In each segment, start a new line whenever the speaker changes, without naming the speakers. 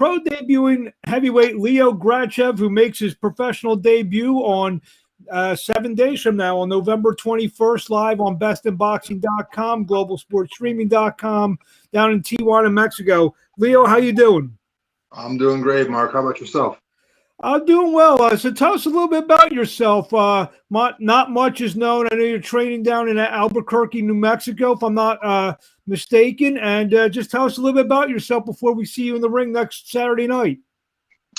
pro debuting heavyweight Leo Grachev, who makes his professional debut on 7 days from now on November 21st, live on bestinboxing.com, globalsportstreaming.com, down in Tijuana, Mexico. Leo, how you doing?
I'm doing great, Mark. How about yourself?
I'm doing well. So tell us a little bit about yourself. Not much is known. I know you're training down in Albuquerque, New Mexico, if I'm not mistaken. And just tell us a little bit about yourself before we see you in the ring next Saturday night.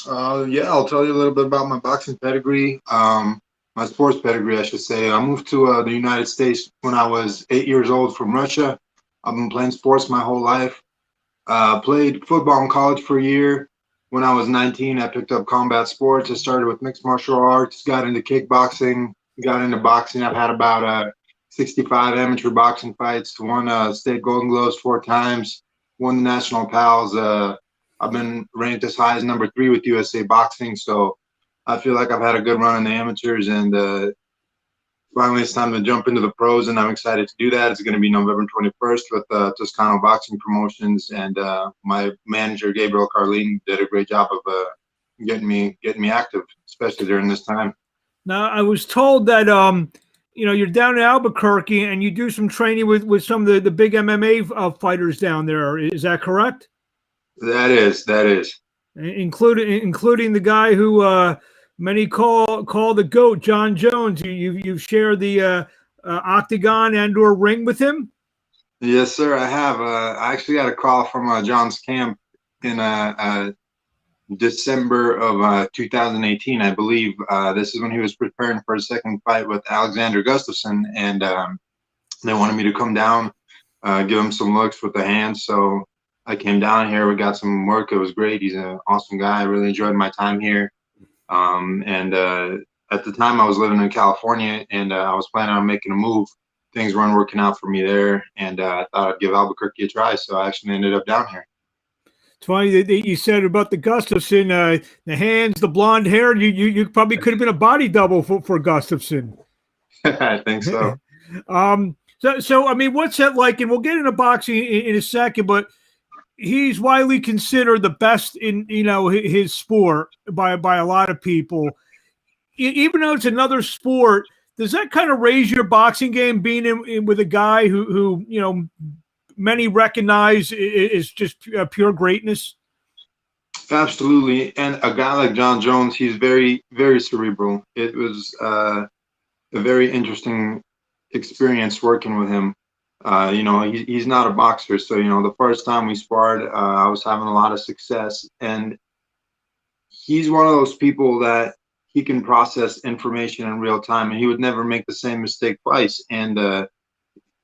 Yeah, I'll tell you a little bit about my boxing pedigree, my sports pedigree, I should say. I moved to the United States when I was 8 years old from Russia. I've been playing sports my whole life. Played football in college for a year. When I was 19, I picked up combat sports. I started with mixed martial arts, got into kickboxing, got into boxing. I've had about 65 amateur boxing fights, won state Golden Gloves 4 times, won the national pals. I've been ranked as high as number 3 with USA Boxing. So I feel like I've had a good run in the amateurs, and finally it's time to jump into the pros, and I'm excited to do that. It's going to be November 21st with Toscano Boxing Promotions, and my manager Gabriel Carlin did a great job of getting me active, especially during this time.
Now, I was told that you're down in Albuquerque and you do some training with some of the big MMA fighters down there. Is that correct?
That is,
including the guy who many call the GOAT, Jon Jones. You've shared the octagon and/or ring with him.
Yes, sir. I have. I actually got a call from Jon's camp in December of 2018, I believe. This is when he was preparing for his second fight with Alexander Gustafsson, and they wanted me to come down, give him some looks with the hands. So I came down here. We got some work. It was great. He's an awesome guy. I really enjoyed my time here. At the time I was living in California, and I was planning on making a move. Things weren't working out for me there, and I thought I'd give Albuquerque a try. So I actually ended up down here.
It's funny that you said about the Gustafsson, the hands, the blonde hair. You probably could have been a body double for Gustafsson.
I think so.
So I mean, what's that like? And we'll get into boxing in a second, but he's widely considered the best in his sport by a lot of people. Even though it's another sport, does that kind of raise your boxing game being in with a guy who many recognize is just pure greatness?
Absolutely. And a guy like Jon Jones, he's very, very cerebral. It was a very interesting experience working with him. He's not a boxer. So, the first time we sparred, I was having a lot of success. And he's one of those people that he can process information in real time, and he would never make the same mistake twice. And,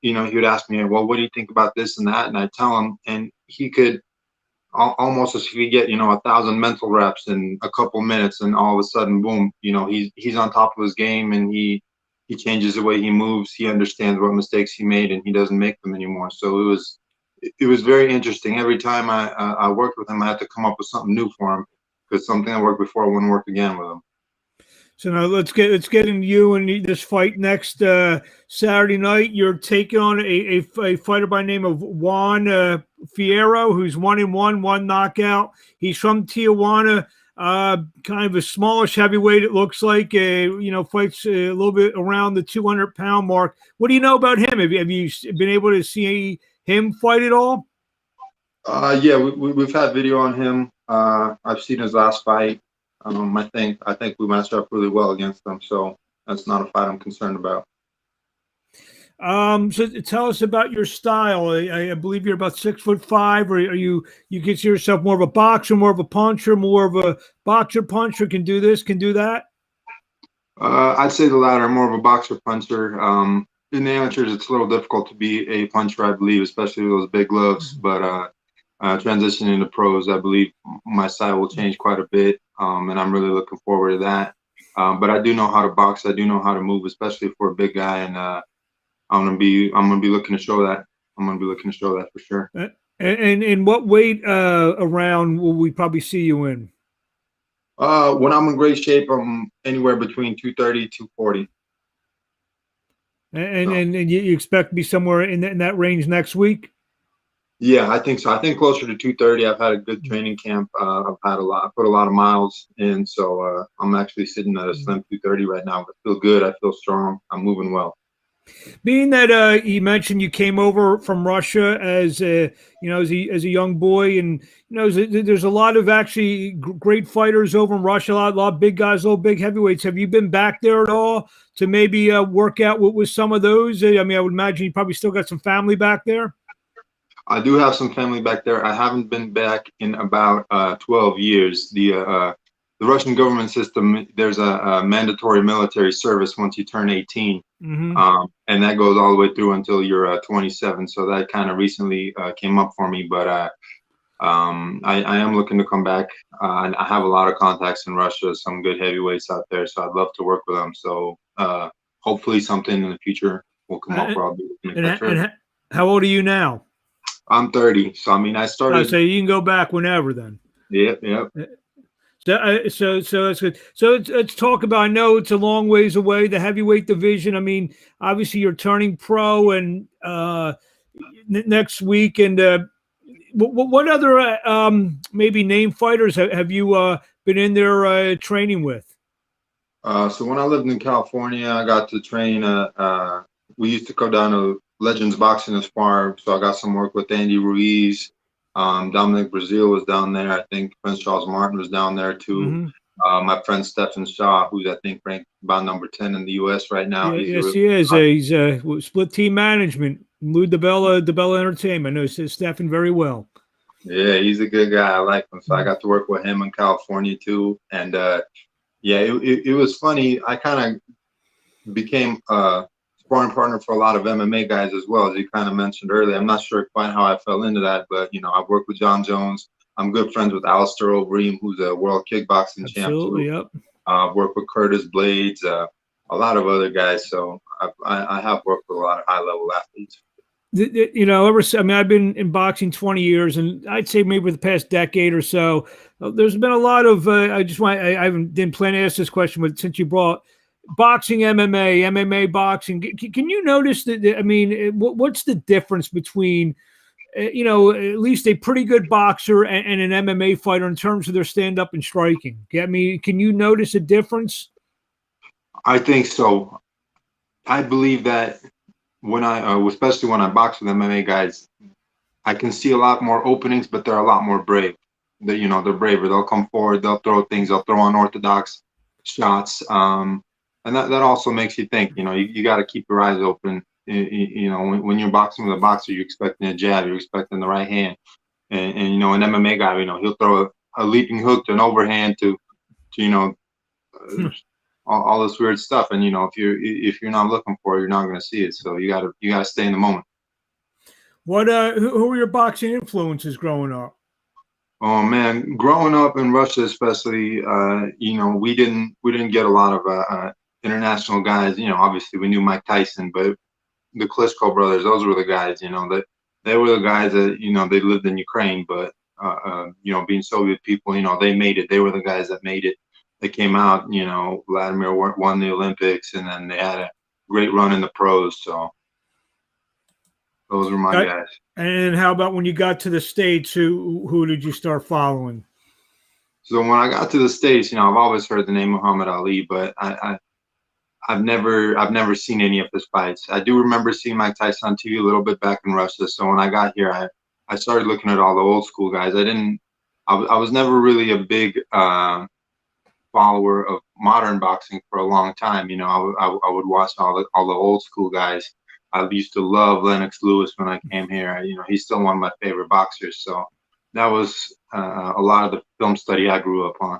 he would ask me, well, what do you think about this and that? And I tell him, and he could almost, as he could get, 1,000 mental reps in a couple minutes, and all of a sudden, boom, he's on top of his game, and he changes the way he moves. He understands what mistakes he made, and he doesn't make them anymore. So it was very interesting. Every time I worked with him, I had to come up with something new for him, because something that worked before wouldn't work again with him.
So now let's get into you and this fight next Saturday night. You're taking on a fighter by the name of Juan Fierro, who's 1-1, 1 knockout. He's from Tijuana, kind of a smallish heavyweight. It looks like fights a little bit around the 200-pound mark. What do you know about him? Have you been able to see him fight at all?
Yeah, we've had video on him. I've seen his last fight. I think we matched up really well against them, so that's not a fight I'm concerned about.
So tell us about your style. I believe you're about 6'5", or you consider yourself more of a boxer, more of a puncher, more of a boxer puncher? Can do this, can do that?
I'd say the latter, more of a boxer puncher. In the amateurs, it's a little difficult to be a puncher, I believe, especially with those big gloves. But transitioning to pros, I believe my style will change quite a bit, and I'm really looking forward to that. But I do know how to box. I do know how to move, especially for a big guy, and I'm gonna be looking to show that. I'm gonna be looking to show that for sure.
And what weight around will we probably see you in?
When I'm in great shape, I'm anywhere between 230, 240.
And you expect to be somewhere in that range next week?
Yeah, I think so. I think closer to 230. I've had a good training camp. I put a lot of miles in, so I'm actually sitting at a slim 230 right now. I feel good. I feel strong. I'm moving well.
Being that you mentioned you came over from Russia as a as a young boy, and there's a lot of actually great fighters over in Russia, a lot of big guys, a lot of big heavyweights. Have you been back there at all to maybe work out with some of those? I mean, I would imagine you probably still got some family back there.
I do have some family back there. I haven't been back in about 12 years. The Russian government system, there's a mandatory military service once you turn 18,
Mm-hmm.
and that goes all the way through until you're 27. So that kind of recently came up for me, but I am looking to come back. I have a lot of contacts in Russia, some good heavyweights out there, so I'd love to work with them. So hopefully something in the future will come up where I'll be able to make that trip.
And how old are you now?
I'm 30, so I mean, I started.
So you can go back whenever then.
Yep, yep.
So that's good. So let's talk about. I know it's a long ways away. The heavyweight division. I mean, obviously you're turning pro and next week. And what other maybe name fighters have you been in there training with?
So when I lived in California, I got to train. We used to go down to Legends Boxing and spar, so I got some work with Andy Ruiz. Dominic Brazil was down there. I think Prince Charles Martin was down there too. Mm-hmm. My friend Stephen Shaw, who's I think ranked about number 10 in the U.S. right now.
Yeah, he is. He's split team management. Lou DeBella Entertainment. I know Stephen very well.
Yeah, he's a good guy. I like him. So I got to work with him in California too. And yeah, it was funny. I kind of became sparring partner for a lot of MMA guys as well, as you kind of mentioned earlier. I'm not sure quite how I fell into that, but I've worked with Jon Jones. I'm good friends with Alistair Overeem, who's a world kickboxing champ.
Absolutely, yep.
I've worked with Curtis Blades, a lot of other guys. So I have worked with a lot of high level athletes.
I've been in boxing 20 years, and I'd say maybe the past decade or so, there's been a lot of. I didn't plan to ask this question, but since you brought boxing, MMA boxing, can you notice that? I mean, what's the difference between, at least a pretty good boxer and an MMA fighter in terms of their stand up and striking? I mean, can you notice a difference?
I think so. I believe that when especially when I box with MMA guys, I can see a lot more openings, but they're a lot more brave. They're braver. They'll come forward. They'll throw things. They'll throw unorthodox shots. And that also makes you think, you got to keep your eyes open. When you're boxing with a boxer, you're expecting a jab, you're expecting the right hand. And an MMA guy, he'll throw a leaping hook to an overhand to all this weird stuff. And, if you're not looking for it, you're not going to see it. So you gotta stay in the moment.
What, who were your boxing influences growing up?
Oh man, growing up in Russia, especially, we didn't get a lot of international guys. Obviously we knew Mike Tyson, but the Klitschko brothers, those were the guys. That they were the guys that they lived in Ukraine, but being Soviet people, they made it. They were the guys that made it. They came out. Vladimir won the Olympics, and then they had a great run in the pros. So those were my guys.
And how about when you got to the States? Who did you start following?
So when I got to the States, I've always heard the name Muhammad Ali, but I've never seen any of his fights. I do remember seeing Mike Tyson on TV a little bit back in Russia. So when I got here, I started looking at all the old school guys. I was never really a big follower of modern boxing for a long time. I would watch all the old school guys. I used to love Lennox Lewis when I came here. He's still one of my favorite boxers. So that was a lot of the film study I grew up on.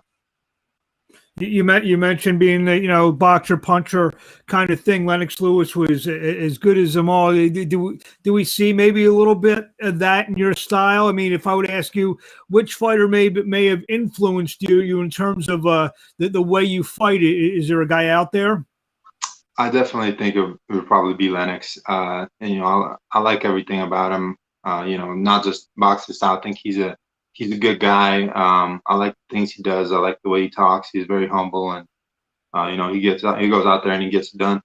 You mentioned being the boxer puncher kind of thing. Lennox Lewis was as good as them all. Do we see maybe a little bit of that in your style? I mean, if I would ask you which fighter may have influenced you in terms of the way you fight, is there a guy out there?
I definitely think it would probably be Lennox. I like everything about him. Not just boxing style. I think he's a good guy. I like the things he does. I like the way he talks. He's very humble, and he goes out there and he gets it done.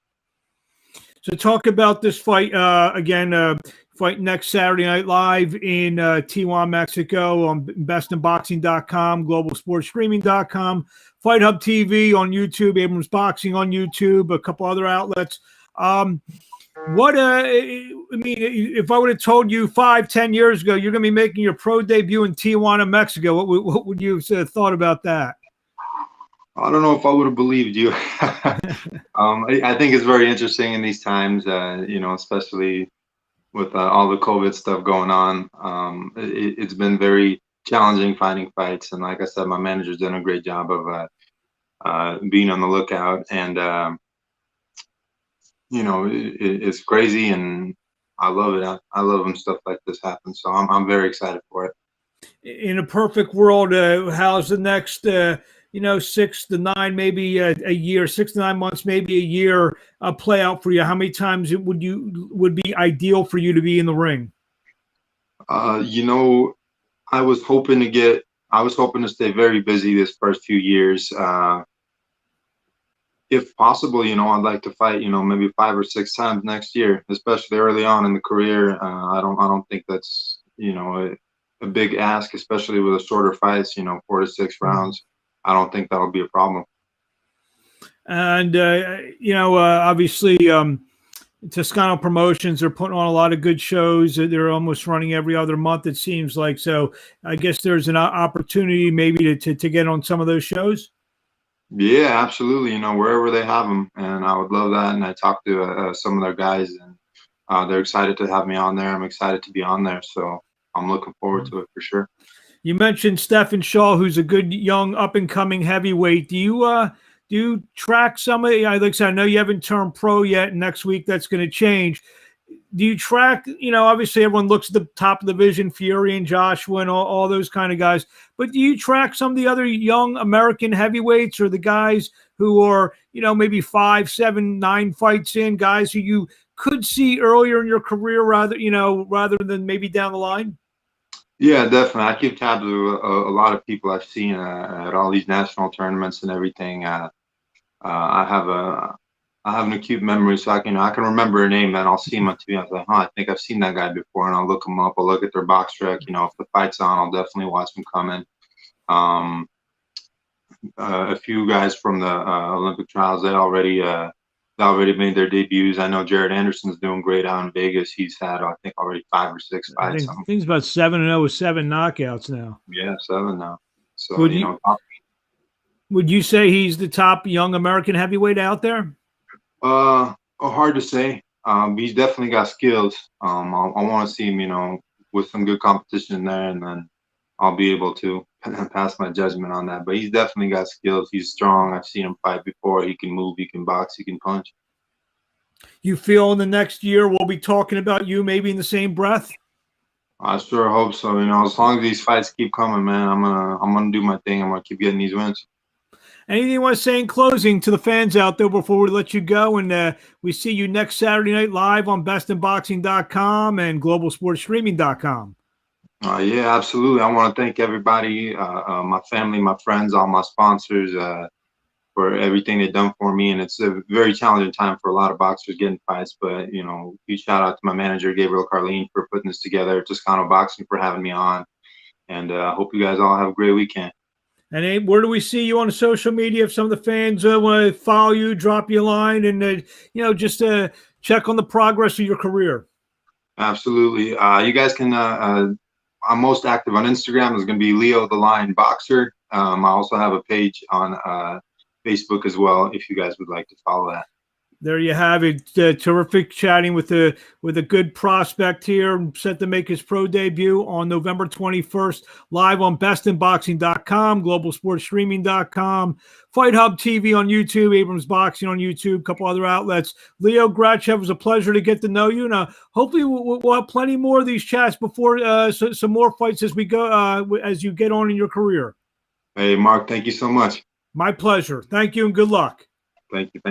So talk about this fight again. fight next Saturday Night Live in Tijuana, Mexico on bestinboxing.com, globalsportstreaming.com, Fight Hub TV on YouTube, Abrams Boxing on YouTube, a couple other outlets. What I mean, if I would have told you 5-10 years ago you're going to be making your pro debut in Tijuana, Mexico, what would you have thought about that?
I don't know if I would have believed you. I think it's very interesting in these times, especially with all the COVID stuff going on. It's been very challenging finding fights. And like I said, my manager's done a great job of being on the lookout. And, it's crazy and I love it. I love when stuff like this happens. So I'm very excited for it.
In a perfect world, how's the next 6 to 9, maybe a year, 6 to 9 months, maybe a year play out for you? How many times would be ideal for you to be in the ring?
I was hoping to stay very busy this first few years. If possible, I'd like to fight, maybe 5 or 6 times next year, especially early on in the career. I don't think that's, a big ask, especially with the shorter fights, 4 to 6 rounds. I don't think that'll be a problem.
And, obviously, Toscano Promotions are putting on a lot of good shows. They're almost running every other month, it seems like. So I guess there's an opportunity maybe to get on some of those shows. Yeah,
absolutely. Wherever they have them. And I would love that. And I talked to some of their guys and they're excited to have me on there. I'm excited to be on there. So I'm looking forward to it for sure.
You mentioned Stephen Shaw, who's a good young up-and-coming heavyweight. Do you track some of? Like I said, I know you haven't turned pro yet. Next week, that's going to change. Do you track? Obviously, everyone looks at the top of the division, Fury and Joshua and all those kind of guys. But do you track some of the other young American heavyweights, or the guys who are, maybe 5, 7, 9 fights in, guys who you could see earlier in your career, rather than maybe down the line?
Yeah, definitely. I keep tabs with a lot of people I've seen at all these national tournaments and everything. I have an acute memory, so I can remember a name and I'll see him on TV. I was like, I think I've seen that guy before, and I'll look him up. I'll look at their box track. If the fight's on, I'll definitely watch them come in. A few guys from the Olympic trials, they already made their debuts. I know Jared Anderson's doing great out in Vegas. He's had, I think, already 5 or 6 fights.
I think he's about 7-0 with 7 knockouts now.
Yeah, 7 now. So,
would you say he's the top young American heavyweight out there?
Hard to say. He's definitely got skills. I want to see him, with some good competition in there, and then I'll be able to pass my judgment on that. But he's definitely got skills. He's strong. I've seen him fight before. He can move. He can box. He can punch.
You feel in the next year we'll be talking about you maybe in the same breath?
I sure hope so. As long as these fights keep coming, man, I'm gonna do my thing. I'm gonna keep getting these wins.
Anything you want to say in closing to the fans out there before we let you go? And we see you next Saturday night live on bestinboxing.com and globalsportstreaming.com.
Yeah, absolutely. I want to thank everybody, my family, my friends, all my sponsors, for everything they've done for me. And it's a very challenging time for a lot of boxers getting fights. But, huge shout out to my manager, Gabriel Carlin, for putting this together, Toscano Boxing for having me on. And I hope you guys all have a great weekend.
And where do we see you on the social media if some of the fans want to follow you, drop you a line, and, just check on the progress of your career?
Absolutely. You guys can I'm most active on Instagram. Is going to be Leo the Lion Boxer. I also have a page on Facebook as well, if you guys would like to follow that.
There you have it. Terrific chatting with a good prospect here, set to make his pro debut on November 21st, live on bestinboxing.com, globalsportstreaming.com, Fight Hub TV on YouTube, Abrams Boxing on YouTube, a couple other outlets. Leo Grachev, it was a pleasure to get to know you. Now, hopefully we'll have plenty more of these chats before some more fights as we go, as you get on in your career.
Hey, Mark, thank you so much.
My pleasure. Thank you and good luck.
Thank you.